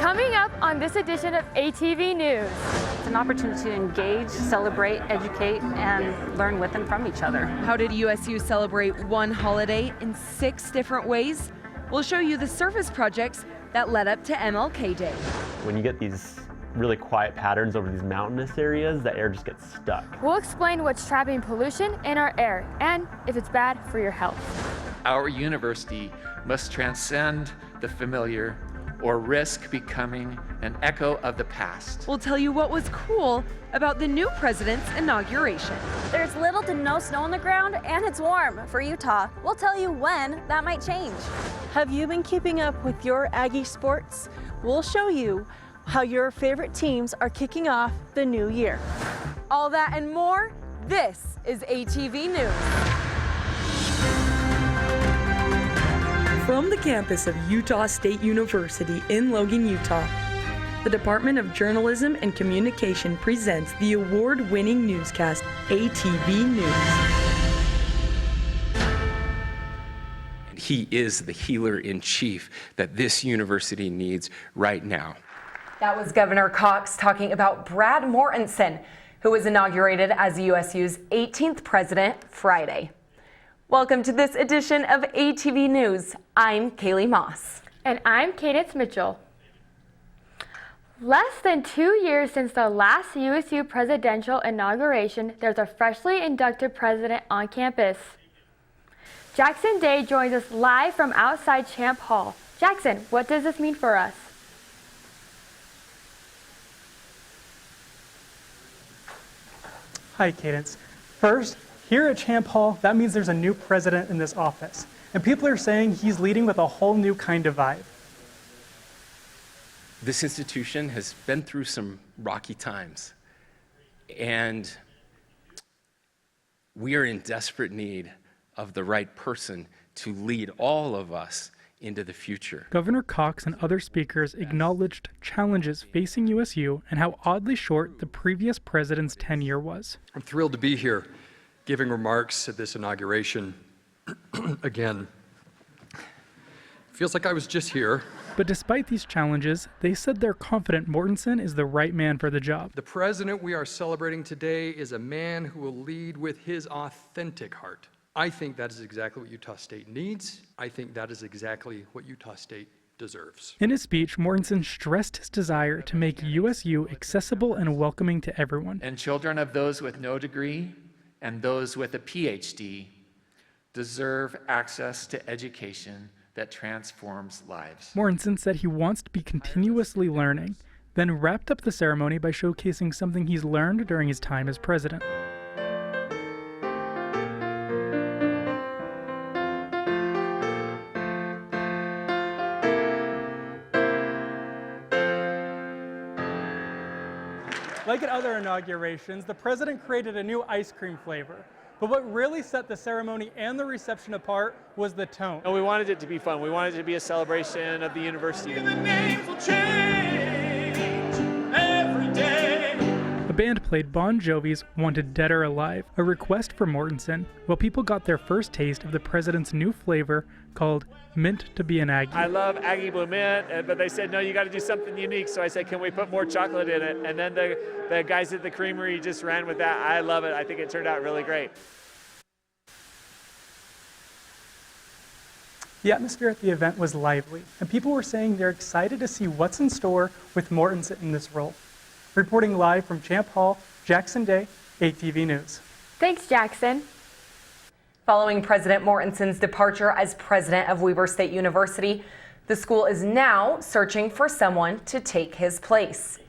Coming up on this edition of ATV News. It's an opportunity to engage, celebrate, educate, and learn with and from each other. How did USU celebrate one holiday in 6 different ways? We'll show you the service projects that led up to MLK Day. When you get these really quiet patterns over these mountainous areas, the air just gets stuck. We'll explain what's trapping pollution in our air and if it's bad for your health. Our university must transcend the familiar or risk becoming an echo of the past. We'll tell you what was cool about the new president's inauguration. There's little to no snow on the ground and it's warm for Utah. We'll tell you when that might change. Have you been keeping up with your Aggie sports? We'll show you how your favorite teams are kicking off the new year. All that and more, this is ATV News. From the campus of Utah State University in Logan, Utah, the Department of Journalism and Communication presents the award-winning newscast, ATV News. And he is the healer-in-chief that this university needs right now. That was Governor Cox talking about Brad Mortensen, who was inaugurated as USU's 18th president Friday. Welcome to this edition of ATV News. I'm Kaylee Moss. And I'm Cadence Mitchell. Less than 2 years since the last USU presidential inauguration, there's a freshly inducted president on campus. Jackson Day joins us live from outside Champ Hall. Jackson, what does this mean for us? Hi, Cadence. First, here at Champ Hall, that means there's a new president in this office. And people are saying he's leading with a whole new kind of vibe. This institution has been through some rocky times, and we are in desperate need of the right person to lead all of us into the future. Governor Cox and other speakers acknowledged challenges facing USU and how oddly short the previous president's tenure was. I'm thrilled to be here giving remarks at this inauguration. Again, feels like I was just here. But despite these challenges, they said they're confident Mortensen is the right man for the job. The president we are celebrating today is a man who will lead with his authentic heart. I think that is exactly what Utah State needs. I think that is exactly what Utah State deserves. In his speech, Mortensen stressed his desire to make USU accessible and welcoming to everyone. And children of those with no degree and those with a PhD deserve access to education that transforms lives. Mortensen said he wants to be continuously learning, then wrapped up the ceremony by showcasing something he's learned during his time as president. Like at other inaugurations, the president created a new ice cream flavor. But what really set the ceremony and the reception apart was the tone. And we wanted it to be fun. We wanted it to be a celebration of the university. The names will change every day. The band played Bon Jovi's Wanted Dead or Alive, a request for Mortensen, while people got their first taste of the president's new flavor called Mint to be an Aggie. I love Aggie Blue Mint, but they said, no, you got to do something unique. So I said, can we put more chocolate in it? And then the guys at the creamery just ran with that. I love it. I think it turned out really great. The atmosphere at the event was lively, and people were saying they're excited to see what's in store with Mortensen in this role. Reporting live from Champ Hall, Jackson Day, ATV News. Thanks, Jackson. Following President Mortensen's departure as president of Weber State University, the school is now searching for someone to take his place.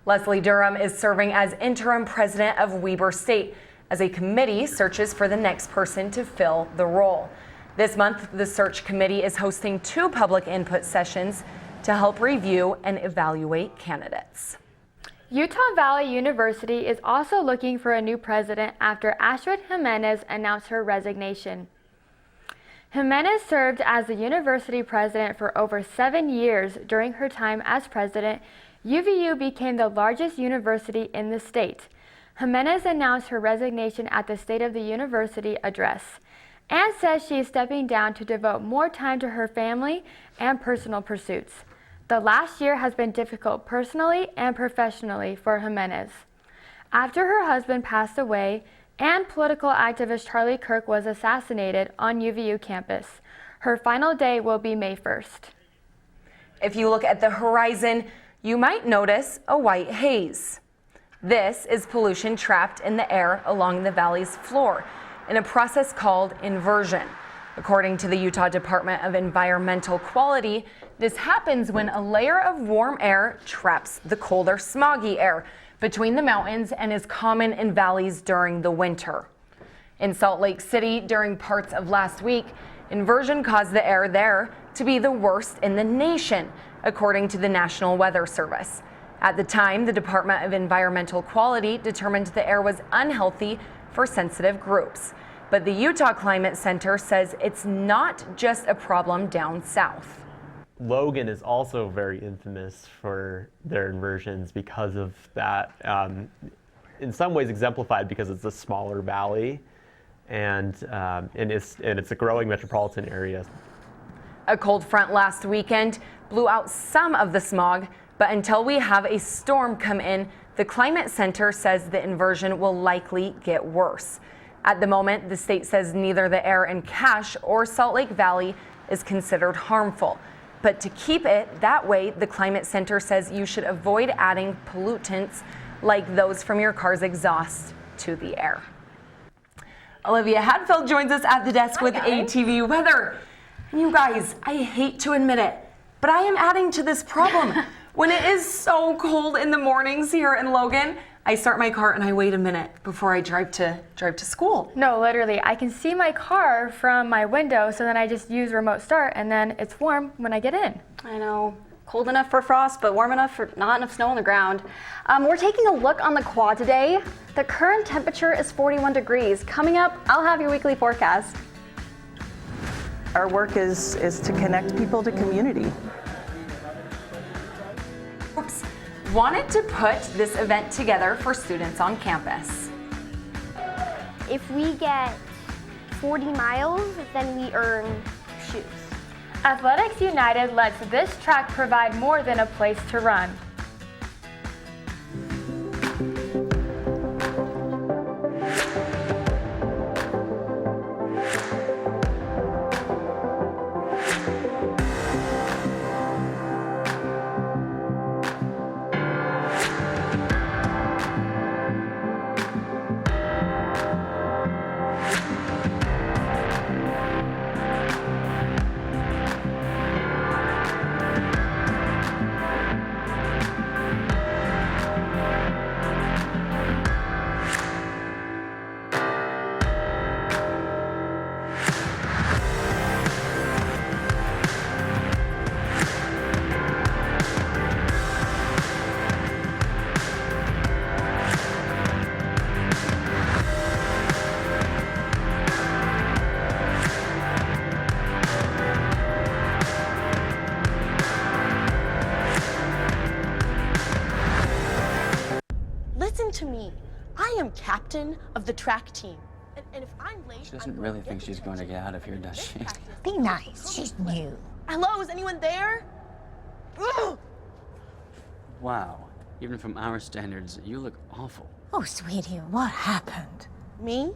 Leslie Durham is serving as interim president of Weber State as a committee searches for the next person to fill the role. This month, the search committee is hosting 2 public input sessions to help review and evaluate candidates. Utah Valley University is also looking for a new president after Astrid Jimenez announced her resignation. Jimenez served as the university president for over 7 years. During her time as president, UVU became the largest university in the state. Jimenez announced her resignation at the State of the University address and says she is stepping down to devote more time to her family and personal pursuits. The last year has been difficult personally and professionally for Jimenez. After her husband passed away and political activist Charlie Kirk was assassinated on UVU campus, her final day will be May 1st. If you look at the horizon, you might notice a white haze. This is pollution trapped in the air along the valley's floor in a process called inversion. According to the Utah Department of Environmental Quality, this happens when a layer of warm air traps the colder, smoggy air between the mountains and is common in valleys during the winter. In Salt Lake City, during parts of last week, inversion caused the air there to be the worst in the nation, according to the National Weather Service. At the time, the Department of Environmental Quality determined the air was unhealthy for sensitive groups. But the Utah Climate Center says it's not just a problem down south. Logan is also very infamous for their inversions because of that. In some ways exemplified because it's a smaller valley and it's a growing metropolitan area. A cold front last weekend blew out some of the smog, but until we have a storm come in, the Climate Center says the inversion will likely get worse. At the moment, the state says neither the air in Cache or Salt Lake Valley is considered harmful. But to keep it that way, the Climate Center says you should avoid adding pollutants like those from your car's exhaust to the air. Olivia Hadfield joins us at the desk with ATV weather. And you guys, I hate to admit it, but I am adding to this problem. When it is so cold in the mornings here in Logan, I start my car and I wait a minute before I drive to school. No, literally, I can see my car from my window, so then I just use remote start and then it's warm when I get in. I know, cold enough for frost, but warm enough for not enough snow on the ground. We're taking a look on the quad today. The current temperature is 41 degrees. Coming up, I'll have your weekly forecast. Our work is to connect people to community. Oops. Wanted to put this event together for students on campus. If we get 40 miles, then we earn shoes. Athletics United lets this track provide more than a place to run. Listen to me. I am captain of the track team. And if I'm late, She doesn't really think she's going to get out of here, does she? be nice. She's new. Hello, is anyone there? Ugh! Wow. Even from our standards, you look awful. Oh, sweetie, what happened? Me?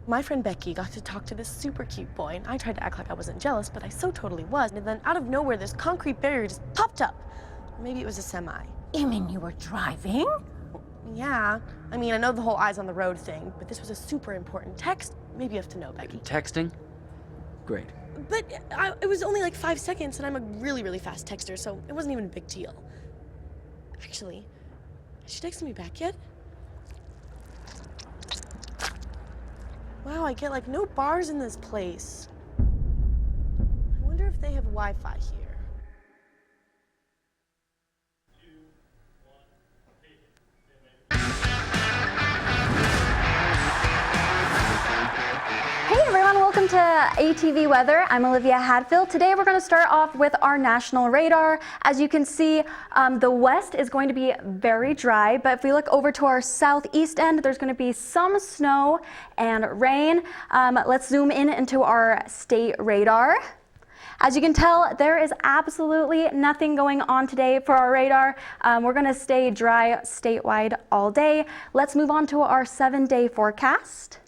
My friend Becky got to talk to this super cute boy, and I tried to act like I wasn't jealous, but I so totally was. And then out of nowhere, this concrete barrier just popped up. Maybe it was a semi. You mean you were driving? Yeah. I mean, I know the whole eyes on the road thing, but this was a super important text. Maybe you have to know, Becky. Texting? Great. But it was only like 5 seconds, and I'm a really, really fast texter, so it wasn't even a big deal. Actually, has she texted me back yet? Wow, I get like no bars in this place. I wonder if they have Wi-Fi here. Hey everyone, welcome to ATV Weather. I'm Olivia Hadfield. Today we're going to start off with our national radar. As you can see, the west is going to be very dry, but if we look over to our southeast end, there's going to be some snow and rain. Let's zoom in into our state radar. As you can tell, there is absolutely nothing going on today for our radar. We're going to stay dry statewide all day. Let's move on to our 7-day forecast.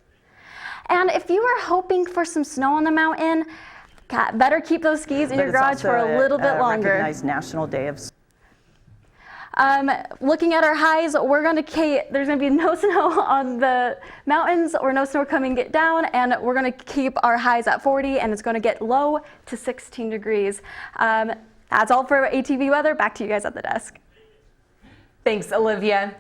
And if you are hoping for some snow on the mountain, better keep those skis in your garage for a little bit longer. Recognized National Day of Looking at our highs, there's going to be no snow on the mountains or no snow coming down, and we're going to keep our highs at 40, and it's going to get low to 16 degrees. That's all for ATV weather. Back to you guys at the desk. Thanks, Olivia.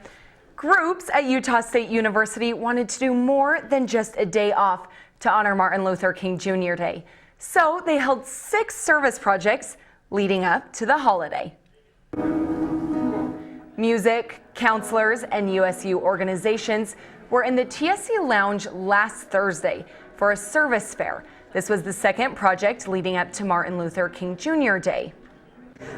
Groups at Utah State University wanted to do more than just a day off to honor Martin Luther King Jr. Day. So they held 6 service projects leading up to the holiday. Music, counselors, and USU organizations were in the TSC Lounge last Thursday for a service fair. This was the second project leading up to Martin Luther King Jr. Day.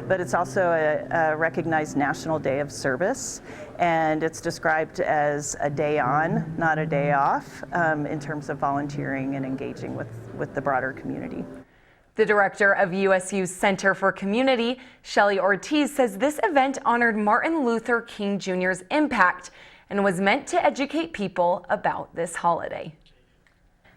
But it's also a recognized National Day of Service, and it's described as a day on, not a day off, in terms of volunteering and engaging with the broader community. The director of USU's Center for Community, Shelly Ortiz, says this event honored Martin Luther King Jr.'s impact and was meant to educate people about this holiday.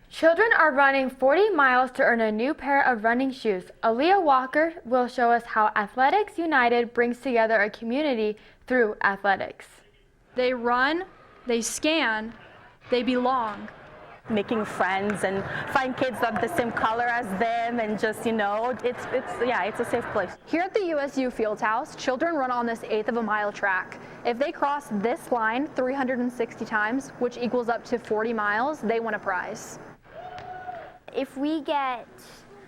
Children are running 40 miles to earn a new pair of running shoes. Aaliyah Walker will show us how Athletics United brings together a community through athletics. They run, they scan, they belong. Making friends and find kids that have the same color as them, and just, it's a safe place. Here at the USU Fieldhouse, children run on this 1/8 of a mile track. If they cross this line 360 times, which equals up to 40 miles, they win a prize. If we get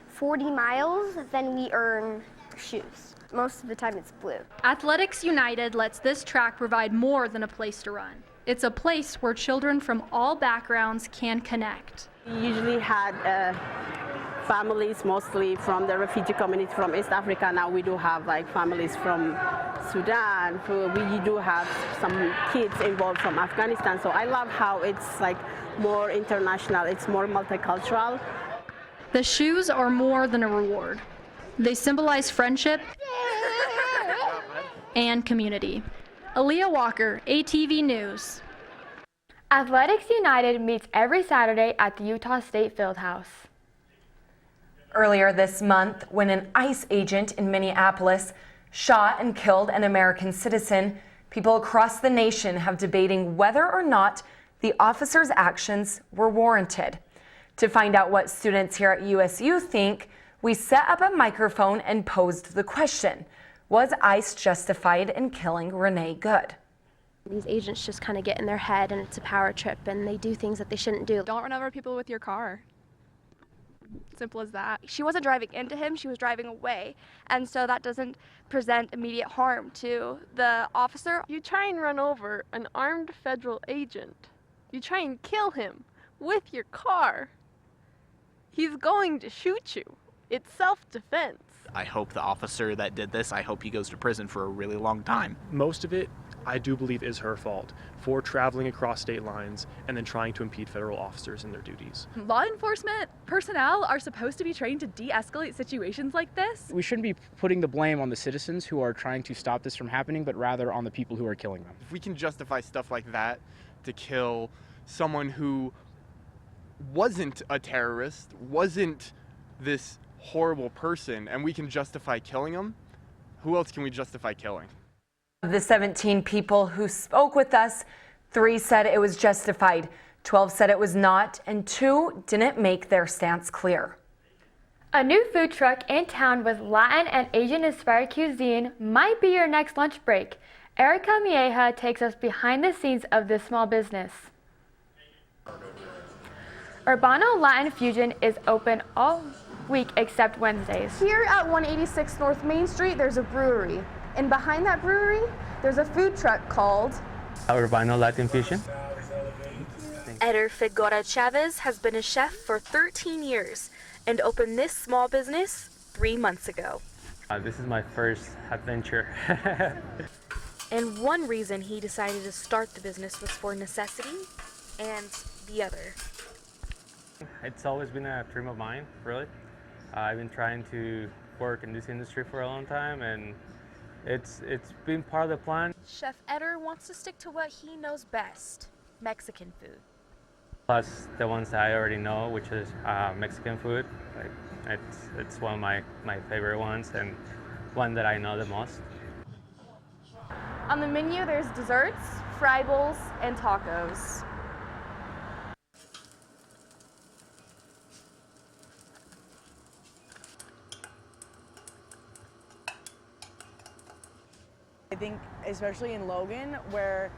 40 miles, then we earn shoes. Most of the time it's blue. Athletics United lets this track provide more than a place to run. It's a place where children from all backgrounds can connect. We usually had families mostly from the refugee community from East Africa. Now we do have families from Sudan. We do have some kids involved from Afghanistan. So I love how it's more international, it's more multicultural. The shoes are more than a reward. They symbolize friendship and community. Aaliyah Walker, ATV News. Athletics United meets every Saturday at the Utah State Fieldhouse. Earlier this month, when an ICE agent in Minneapolis shot and killed an American citizen, people across the nation have debating whether or not the officer's actions were warranted. To find out what students here at USU think, we set up a microphone and posed the question: was ICE justified in killing Renee Good? These agents just kind of get in their head, and it's a power trip, and they do things that they shouldn't do. Don't run over people with your car. Simple as that. She wasn't driving into him, she was driving away. And so that doesn't present immediate harm to the officer. You try and run over an armed federal agent. You try and kill him with your car. He's going to shoot you. It's self-defense. I hope the officer that did this, I hope he goes to prison for a really long time. Most of it, I do believe, is her fault for traveling across state lines and then trying to impede federal officers in their duties. Law enforcement personnel are supposed to be trained to de-escalate situations like this. We shouldn't be putting the blame on the citizens who are trying to stop this from happening, but rather on the people who are killing them. If we can justify stuff like that to kill someone who wasn't a terrorist, wasn't this horrible person, and we can justify killing them, who else can we justify killing? Of the 17 people who spoke with us, 3 said it was justified, 12 said it was not, and 2 didn't make their stance clear. A new food truck in town with Latin and Asian-inspired cuisine might be your next lunch break. Erica Mieja takes us behind the scenes of this small business. Urbano Latin Fusion is open all week except Wednesdays. Here at 186 North Main Street, there's a brewery. And behind that brewery, there's a food truck called Urbano Latin Fusion. Eder Figueroa Chavez has been a chef for 13 years and opened this small business 3 months ago. This is my first adventure. And one reason he decided to start the business was for necessity, and the other. It's always been a dream of mine, really. I've been trying to work in this industry for a long time, and it's been part of the plan. Chef Eder wants to stick to what he knows best, Mexican food. Plus the ones that I already know, which is Mexican food. Like it's one of my favorite ones and one that I know the most. On the menu, there's desserts, fry bowls, and tacos. I think especially in Logan, where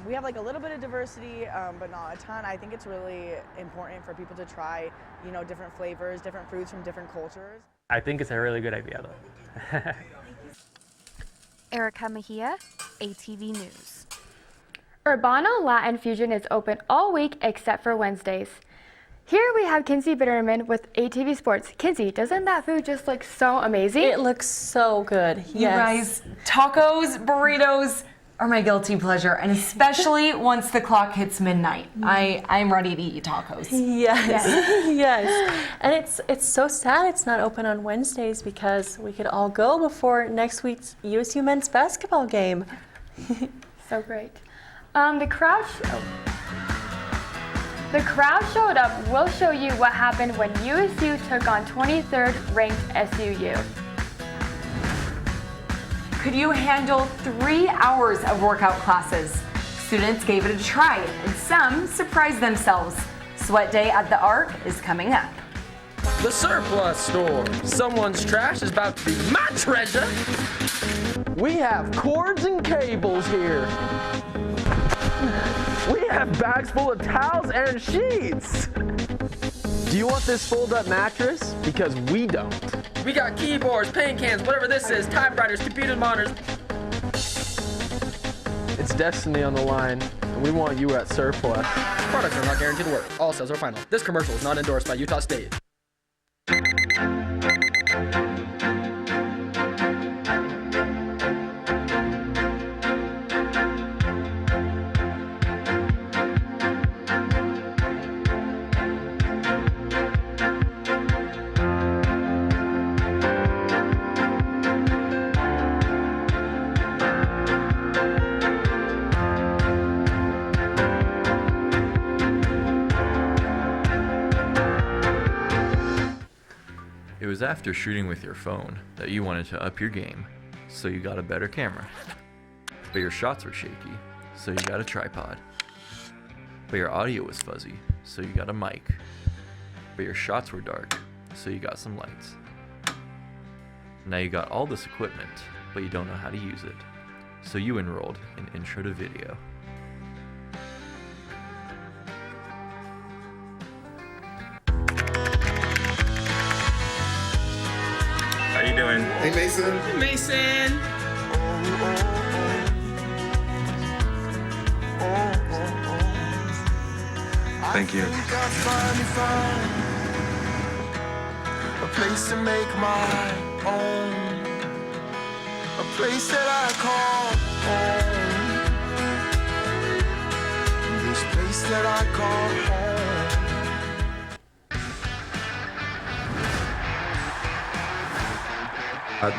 we have like a little bit of diversity, but not a ton. I think it's really important for people to try, you know, different flavors, different foods from different cultures. I think it's a really good idea, though. Erica Mejia, ATV News. Urbano Latin Fusion is open all week except for Wednesdays. Here we have Kinsey Bitterman with ATV Sports. Kinsey, doesn't that food just look so amazing? It looks so good. You guys, tacos, burritos are my guilty pleasure, and especially once the clock hits midnight. I'm ready to eat tacos. Yes, yes. And it's so sad it's not open on Wednesdays because we could all go before next week's USU men's basketball game. So great. The crowd showed up. We'll show you what happened when USU took on 23rd ranked SUU. Could you handle 3 hours of workout classes? Students gave it a try, and some surprised themselves. Sweat Day at the Arc is coming up. The surplus store. Someone's trash is about to be my treasure. We have cords and cables here. We have bags full of towels and sheets. Do you want this fold-up mattress? Because we don't. We got keyboards, paint cans, whatever this is, typewriters, computer monitors. It's destiny on the line, and we want you at surplus. Products are not guaranteed to work. All sales are final. This commercial is not endorsed by Utah State. It was after shooting with your phone that you wanted to up your game, so you got a better camera. But your shots were shaky, so you got a tripod. But your audio was fuzzy, so you got a mic. But your shots were dark, so you got some lights. Now you got all this equipment, but you don't know how to use it. So you enrolled in Intro to Video. How you doing? Hey, Mason. Hey, Mason. Thank you. A place to make my own. A place that I call home. This place that I call home.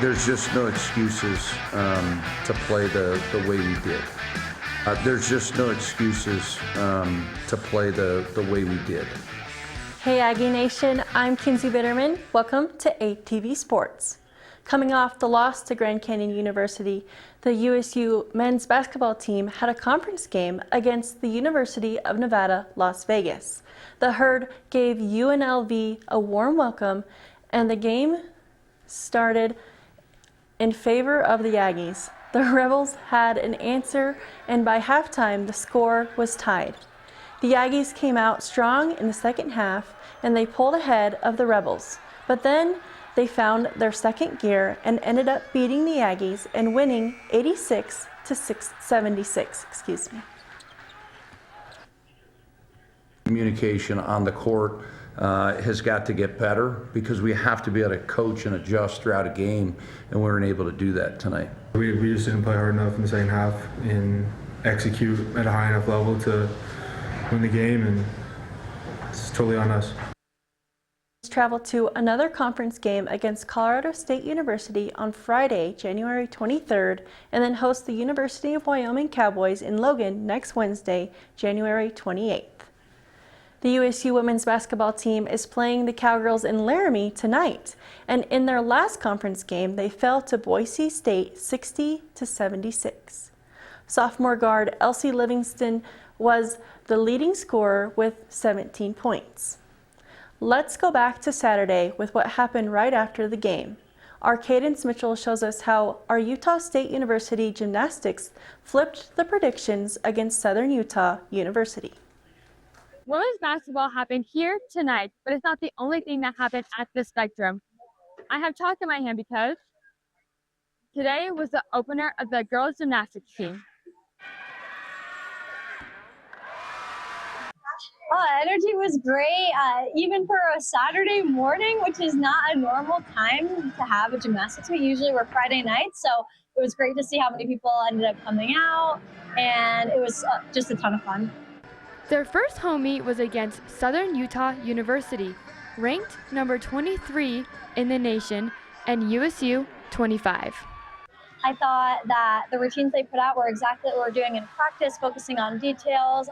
There's just no excuses to play the way we did. There's just no excuses to play the way we did. Hey Aggie Nation, I'm Kinsey Bitterman. Welcome to ATV Sports. Coming off the loss to Grand Canyon University, the USU men's basketball team had a conference game against the University of Nevada, Las Vegas. The Herd gave UNLV a warm welcome, and the game started in favor of the Aggies. The Rebels had an answer, and by halftime, the score was tied. The Aggies came out strong in the second half, and they pulled ahead of the Rebels. But then they found their second gear and ended up beating the Aggies and winning 86-76. Excuse me. Communication on the court has got to get better because we have to be able to coach and adjust throughout a game, and we weren't able to do that tonight. We just didn't play hard enough in the second half and execute at a high enough level to win the game, and it's totally on us. travel to another conference game against Colorado State University on Friday, January 23rd, and then host the University of Wyoming Cowboys in Logan next Wednesday, January 28th. The USU women's basketball team is playing the Cowgirls in Laramie tonight, and in their last conference game, they fell to Boise State 60-76. Sophomore guard Elsie Livingston was the leading scorer with 17 points. Let's go back to Saturday with what happened right after the game. Our Cadence Mitchell shows us how our Utah State University gymnastics flipped the predictions against Southern Utah University. Women's basketball happened here tonight, but it's not the only thing that happened at the Spectrum. I have chalk in my hand because today was the opener of the girls' gymnastics team. Energy was great, even for a Saturday morning, which is not a normal time to have a gymnastics meet. Usually we're Friday nights, so it was great to see how many people ended up coming out, and it was just a ton of fun. Their first home meet was against Southern Utah University, ranked number 23 in the nation, and USU 25. I thought that the routines they put out were exactly what we're doing in practice, focusing on details,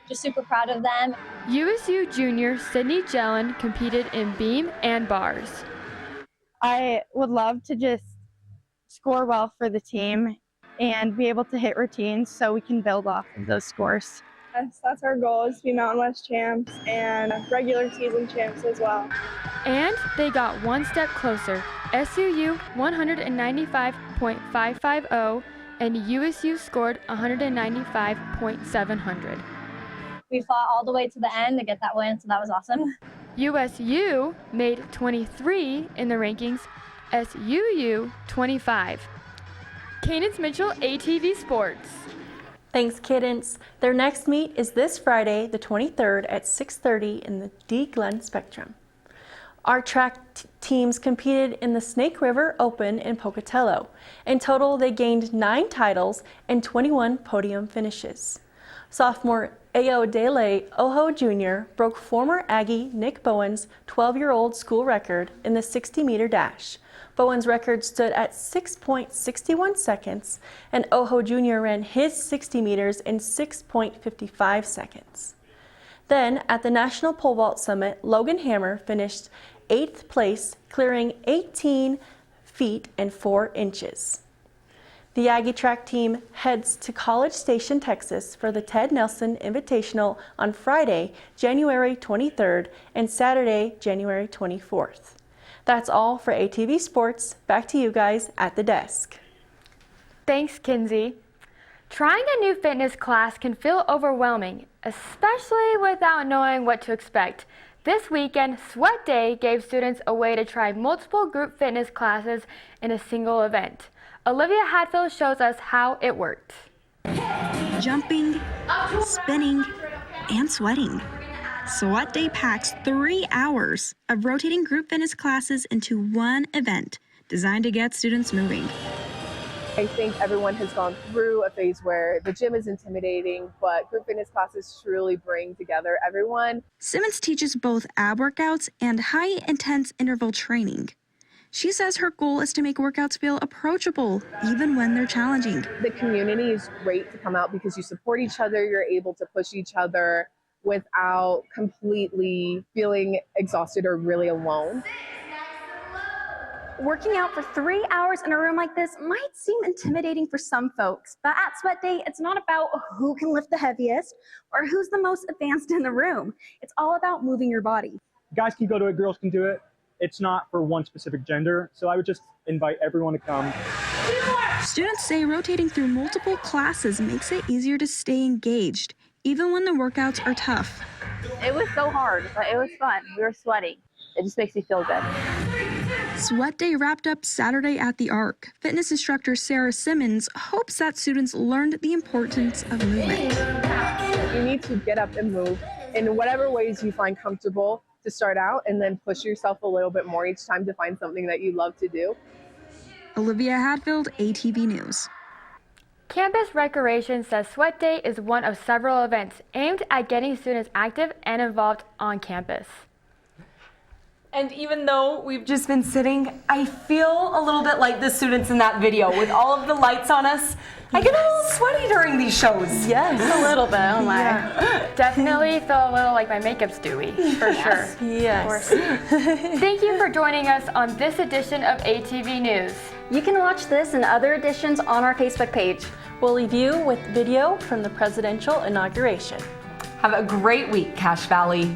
just super proud of them. USU junior Sydney Jellin competed in beam and bars. I would love to just score well for the team and be able to hit routines so we can build off of those scores. Yes, that's our goal, is to be Mountain West champs and regular season champs as well. And they got one step closer. SUU 195.550 and USU scored 195.700. We fought all the way to the end to get that win, so that was awesome. USU made 23 in the rankings, SUU 25. Cadence Mitchell, ATV Sports. Thanks, Cadence. Their next meet is this Friday, the 23rd at 6:30 in the D. Glenn Spectrum. Our track teams competed in the Snake River Open in Pocatello. In total, they gained 9 titles and 21 podium finishes. Sophomore Ayodele Oho Jr. broke former Aggie Nick Bowen's 12-year-old school record in the 60-meter dash. Bowen's record stood at 6.61 seconds, and Oho Jr. ran his 60 meters in 6.55 seconds. Then, at the National Pole Vault Summit, Logan Hammer finished 8th place, clearing 18 feet and 4 inches. The Aggie track team heads to College Station, Texas for the Ted Nelson Invitational on Friday, January 23rd and Saturday, January 24th. That's all for ATV Sports. Back to you guys at the desk. Thanks, Kinsey. Trying a new fitness class can feel overwhelming, especially without knowing what to expect. This weekend, Sweat Day gave students a way to try multiple group fitness classes in a single event. Olivia Hadfield shows us how it worked. Jumping, spinning, and sweating. Sweat Day packs 3 hours of rotating group fitness classes into one event designed to get students moving. I think everyone has gone through a phase where the gym is intimidating, but group fitness classes truly bring together everyone. Simmons teaches both ab workouts and high-intense interval training. She says her goal is to make workouts feel approachable, even when they're challenging. The community is great to come out because you support each other, you're able to push each other without completely feeling exhausted or really alone. Working out for 3 hours in a room like this might seem intimidating for some folks, but at Sweat Day, it's not about who can lift the heaviest or who's the most advanced in the room. It's all about moving your body. Guys can go to it, girls can do it. It's not for one specific gender, so I would just invite everyone to come. Students say rotating through multiple classes makes it easier to stay engaged, even when the workouts are tough. It was so hard, but it was fun. We were sweating. It just makes me feel good. Sweat Day wrapped up Saturday at the Arc. Fitness instructor Sarah Simmons hopes that students learned the importance of movement. You need to get up and move in whatever ways you find comfortable to start out, and then push yourself a little bit more each time to find something that you love to do. Olivia Hadfield, ATV News. Campus Recreation says Sweat Day is one of several events aimed at getting students active and involved on campus. And even though we've just been sitting, I feel a little bit like the students in that video with all of the lights on us. I get a little sweaty during these shows. Yes. A little bit, oh my. Yeah. Definitely feel a little like my makeup's dewy, for sure. Yes. Thank you for joining us on this edition of ATV News. You can watch this and other editions on our Facebook page. We'll leave you with video from the presidential inauguration. Have a great week, Cache Valley.